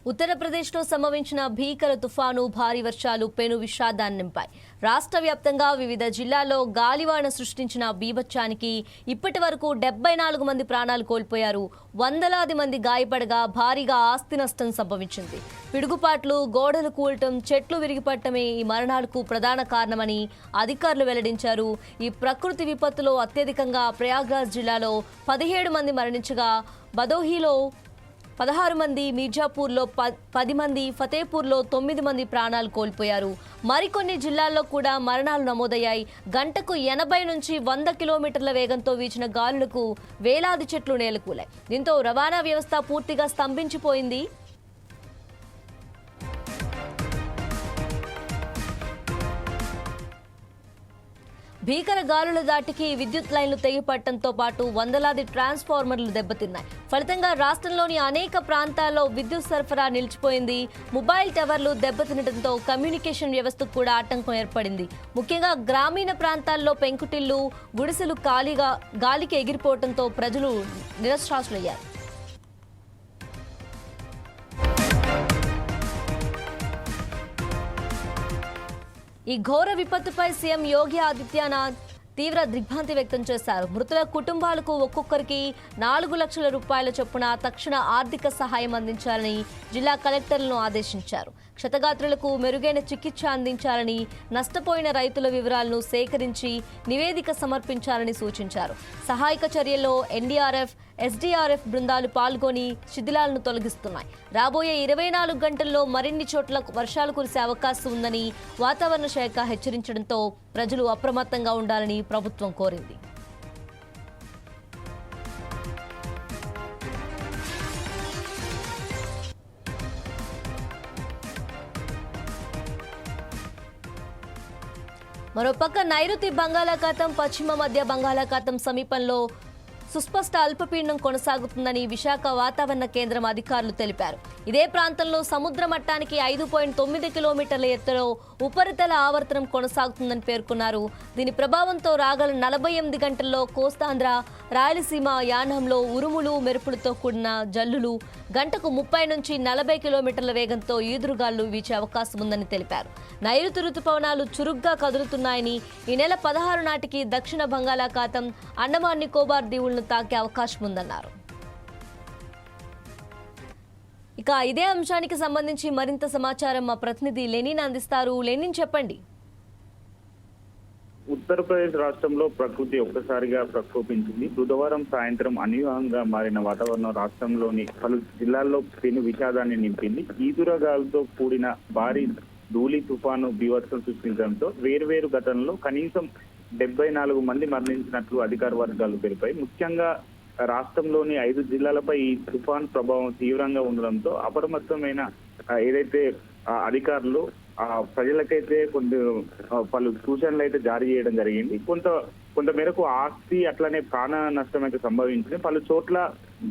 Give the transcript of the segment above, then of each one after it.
ఉత్తరప్రదేశ్లో సంభవించిన భీకర తుఫాను భారీ వర్షాలు పెను విషాదాన్ని నింపాయి. రాష్ట్ర వ్యాప్తంగా వివిధ జిల్లాల్లో గాలివాన సృష్టించిన బీభత్సానికి ఇప్పటి వరకు 74 మంది ప్రాణాలు కోల్పోయారు. వందలాది మంది గాయపడగా భారీగా ఆస్తి నష్టం సంభవించింది. పిడుగుపాట్లు, గోడలు కూలటం, చెట్లు విరిగిపడటమే ఈ మరణాలకు ప్రధాన కారణమని అధికారులు వెల్లడించారు. ఈ ప్రకృతి విపత్తులో అత్యధికంగా ప్రయాగ్రాజ్ జిల్లాలో 17 మంది మరణించగా భదోహీలో 16 మంది, మీర్జాపూర్లో 10 మంది, ఫతేపూర్లో 9 మంది ప్రాణాలు కోల్పోయారు. మరికొన్ని జిల్లాల్లో కూడా మరణాలు నమోదయ్యాయి. గంటకు 80 నుంచి 100 కిలోమీటర్ల వేగంతో వీచిన గాలులకు వేలాది చెట్లు నేలకూలాయి. దీంతో రవాణా వ్యవస్థ పూర్తిగా స్తంభించిపోయింది. భీకర గాలుల దాటికి విద్యుత్ లైన్లు తెగిపడటంతో పాటు వందలాది ట్రాన్స్ఫార్మర్లు దెబ్బతిన్నాయి. ఫలితంగా రాష్ట్రంలోని అనేక ప్రాంతాల్లో విద్యుత్ సరఫరా నిలిచిపోయింది. మొబైల్ టవర్లు దెబ్బతినడంతో కమ్యూనికేషన్ వ్యవస్థకు కూడా ఆటంకం ఏర్పడింది. ముఖ్యంగా గ్రామీణ ప్రాంతాల్లో పెంకుటిల్లు, గుడిసెలు గాలికి ఎగిరిపోవడంతో ప్రజలు నిరశ్వాసులయ్యారు. ఈ ఘోర విపత్తుపై సీఎం యోగి ఆదిత్యనాథ్ తీవ్ర దిగ్భ్రాంతి వ్యక్తం చేశారు. మృతుల కుటుంబాలకు ఒక్కొక్కరికి 4 లక్షల రూపాయల చొప్పున తక్షణ ఆర్థిక సహాయం అందించాలని జిల్లా కలెక్టర్లను ఆదేశించారు. క్షతగాత్రులకు మెరుగైన చికిత్స అందించాలని, నష్టపోయిన రైతుల వివరాలను సేకరించి నివేదిక సమర్పించాలని సూచించారు. సహాయక చర్యల్లో ఎన్డీఆర్ఎఫ్, ఎస్డీఆర్ఎఫ్ బృందాలు పాల్గొని శిథిలాలను తొలగిస్తున్నాయి. రాబోయే 24 గంటల్లో మరిన్ని చోట్ల వర్షాలు కురిసే అవకాశం ఉందని వాతావరణ శాఖ హెచ్చరించడంతో ప్రజలు అప్రమత్తంగా ఉండాలని ప్రభుత్వం కోరింది. మరోపక్క నైరుతి బంగాళాఖాతం, పశ్చిమ మధ్య బంగాళాఖాతం సమీపంలో సుస్పష్ట అల్పపీడనం కొనసాగుతుందని విశాఖ వాతావరణ కేంద్రం అధికారులు తెలిపారు. ఇదే ప్రాంతంలో సముద్ర మట్టానికి 5.9 కిలోమీటర్ల ఎత్తులో ఉపరితల ఆవర్తనం కొనసాగుతుందని పేర్కొన్నారు. దీని ప్రభావంతో రాగల 48 గంటల్లో కోస్తాంధ్ర, రాయలసీమ, యానంలో ఉరుములు, మెరుపులతో కూడిన జల్లులు, గంటకు 30 నుంచి 40 కిలోమీటర్ల వేగంతో ఈదురుగాలు వీచే అవకాశం ఉందని తెలిపారు. నైరుతి రుతుపవనాలు చురుగ్గా కదులుతున్నాయని, ఈ నెల 16 నాటికి దక్షిణ బంగాళాఖాతం, అండమాన్ నికోబార్ దీవులను తాకే అవకాశం ఉందన్నారు. ఇక ఇదే అంశానికి సంబంధించి మరింత సమాచారం మా ప్రతినిధి లెనిన్ అందిస్తారు. లెనిన్, చెప్పండి. ఉత్తరప్రదేశ్ రాష్ట్రంలో ప్రకృతి ఒక్కసారిగా ప్రకోపించింది. బుధవారం సాయంత్రం అనూహ్యంగా మారిన వాతావరణం రాష్ట్రంలోని పలు జిల్లాల్లో పెను విషాదాన్ని నింపింది. ఈదురుగాలులతో కూడిన భారీ ధూళి తుఫాను బీభత్సం సృష్టించడంతో వేర్వేరు ఘటనలో కనీసం 74 మంది మరణించినట్లు అధికార వర్గాలు తెలిపాయి. ముఖ్యంగా రాష్ట్రంలోని 5 జిల్లాలపై ఈ తుఫాన్ ప్రభావం తీవ్రంగా ఉండడంతో అప్రమత్తమైన ఏదైతే అధికారులు ప్రజలకైతే పలు సూచనలు అయితే జారీ చేయడం జరిగింది. కొంత మేరకు ఆస్తి అట్లనే ప్రాణ నష్టం అయితే సంభవించింది. పలు చోట్ల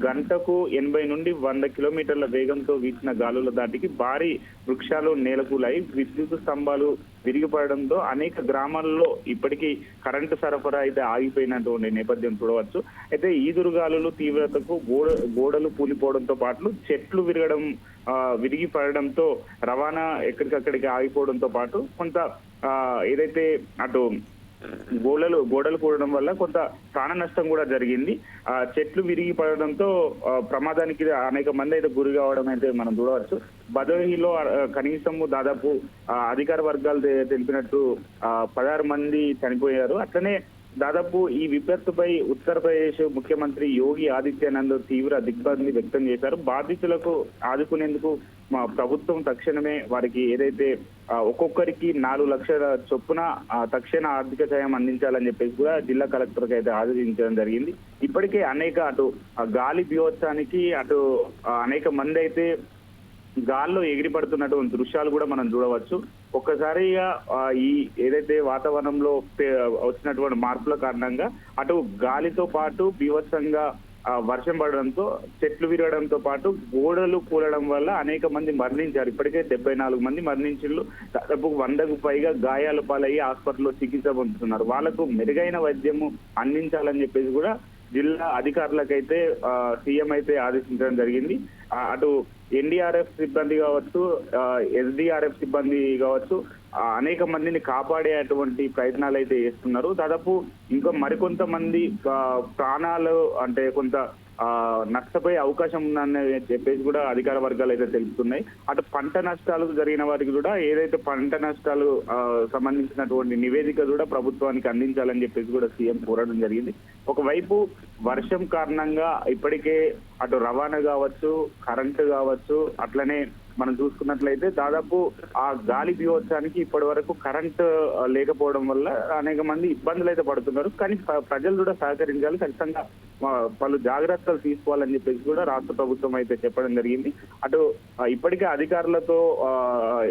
గంటకు 80 నుండి 100 కిలోమీటర్ల వేగంతో వీచిన గాలుల దాటికి భారీ వృక్షాలు నేలకూలాయి. విద్యుత్ స్తంభాలు విరిగిపడడంతో అనేక గ్రామాల్లో ఇప్పటికీ కరెంటు సరఫరా అయితే ఆగిపోయినటువంటి నేపథ్యం చూడవచ్చు. అయితే ఈదురుగాలులు తీవ్రతకు గోడలు కూలిపోవడంతో పాటు చెట్లు విరిగి పడడంతో రవాణా ఎక్కడికక్కడికి ఆగిపోవడంతో పాటు కొంత ఏదైతే అటు గోడలు కూడడం వల్ల కొంత ప్రాణ నష్టం కూడా జరిగింది. చెట్లు విరిగి పడడంతో ప్రమాదానికి అనేక మంది అయితే గురి కావడం అయితే మనం చూడవచ్చు. భదోహీలో కనీసం దాదాపు అధికార వర్గాలు తెలిపినట్టు 16 మంది చనిపోయారు. అట్లనే దాదాపు ఈ విపత్తుపై ఉత్తరప్రదేశ్ ముఖ్యమంత్రి యోగి ఆదిత్యనాథ్ తీవ్ర దిగ్భ్రాంతి వ్యక్తం చేశారు. బాధితులకు ఆదుకునేందుకు మా ప్రభుత్వం తక్షణమే వారికి ఏదైతే ఒక్కొక్కరికి 4 లక్షల చొప్పున తక్షణ ఆర్థిక సాయం అందించాలని చెప్పేసి కూడా జిల్లా కలెక్టర్కి అయితే ఆదేశించడం జరిగింది. ఇప్పటికే అటు గాలి బీభత్సానికి అనేక మంది అయితే గాల్లో ఎగిరిపడుతున్నటువంటి దృశ్యాలు కూడా మనం చూడవచ్చు. ఒక్కసారిగా ఈ ఏదైతే వాతావరణంలో వచ్చినటువంటి మార్పుల కారణంగా అటు గాలితో పాటు బీభత్సంగా వర్షం పడడంతో చెట్లు విరగడంతో పాటు గోడలు కూలడం వల్ల అనేక మంది మరణించారు. ఇప్పటికే 74 మంది మరణించారు. దాదాపు 100కు పైగా గాయాల పాలయ్యి హాస్పిటల్లో చికిత్స పొందుతున్నారు. వాళ్లకు మెరుగైన వైద్యము అందించాలని చెప్పేసి కూడా జిల్లా అధికారులకైతే సీఎం అయితే ఆదేశించడం జరిగింది. అటు ఎన్డీఆర్ఎఫ్ సిబ్బంది కావచ్చు, ఎస్డీఆర్ఎఫ్ సిబ్బంది కావచ్చు, అనేక మందిని కాపాడేటువంటి ప్రయత్నాలు అయితే చేస్తున్నారు. దాదాపు ఇంకా మరికొంతమంది ప్రాణాలు అంటే కొంత నష్టపోయే అవకాశం ఉందని చెప్పేసి కూడా అధికార వర్గాలు అయితే తెలుపుతున్నాయి. అటు పంట నష్టాలు జరిగిన వారికి కూడా ఏదైతే పంట నష్టాలు సంబంధించినటువంటి నివేదిక కూడా ప్రభుత్వానికి అందించాలని చెప్పేసి కూడా సీఎం కోరడం జరిగింది. ఒకవైపు వర్షం కారణంగా ఇప్పటికే అటు రవాణా కావచ్చు, కరెంటు కావచ్చు, అట్లనే మనం చూసుకున్నట్లయితే దాదాపు ఆ గాలి బీభత్సానికి ఇప్పటి వరకు కరెంట్ లేకపోవడం వల్ల అనేక మంది ఇబ్బందులు అయితే పడుతున్నారు. కానీ ప్రజలు కూడా సహకరించాలి, ఖచ్చితంగా పలు జాగ్రత్తలు తీసుకోవాలని చెప్పేసి కూడా రాష్ట్ర ప్రభుత్వం అయితే చెప్పడం జరిగింది. అటు ఇప్పటికే అధికారులతో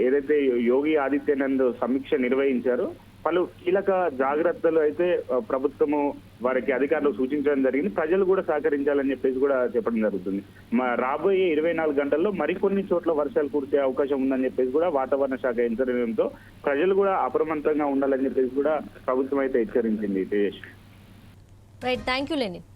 ఏదైతే యోగి ఆదిత్యనాథ్ సమీక్ష నిర్వహించారో పలు కీలక జాగ్రత్తలు అయితే ప్రభుత్వము వారికి అధికారులు సూచించడం జరిగింది. ప్రజలు కూడా సహకరించాలని చెప్పేసి కూడా చెప్పడం జరుగుతుంది. రాబోయే 24 గంటల్లో మరికొన్ని చోట్ల వర్షాలు కురిసే అవకాశం ఉందని చెప్పేసి కూడా వాతావరణ శాఖ హెచ్చరించడంతో ప్రజలు కూడా అప్రమత్తంగా ఉండాలని చెప్పేసి కూడా ప్రభుత్వం అయితే హెచ్చరించింది. Right, thank you Lenin.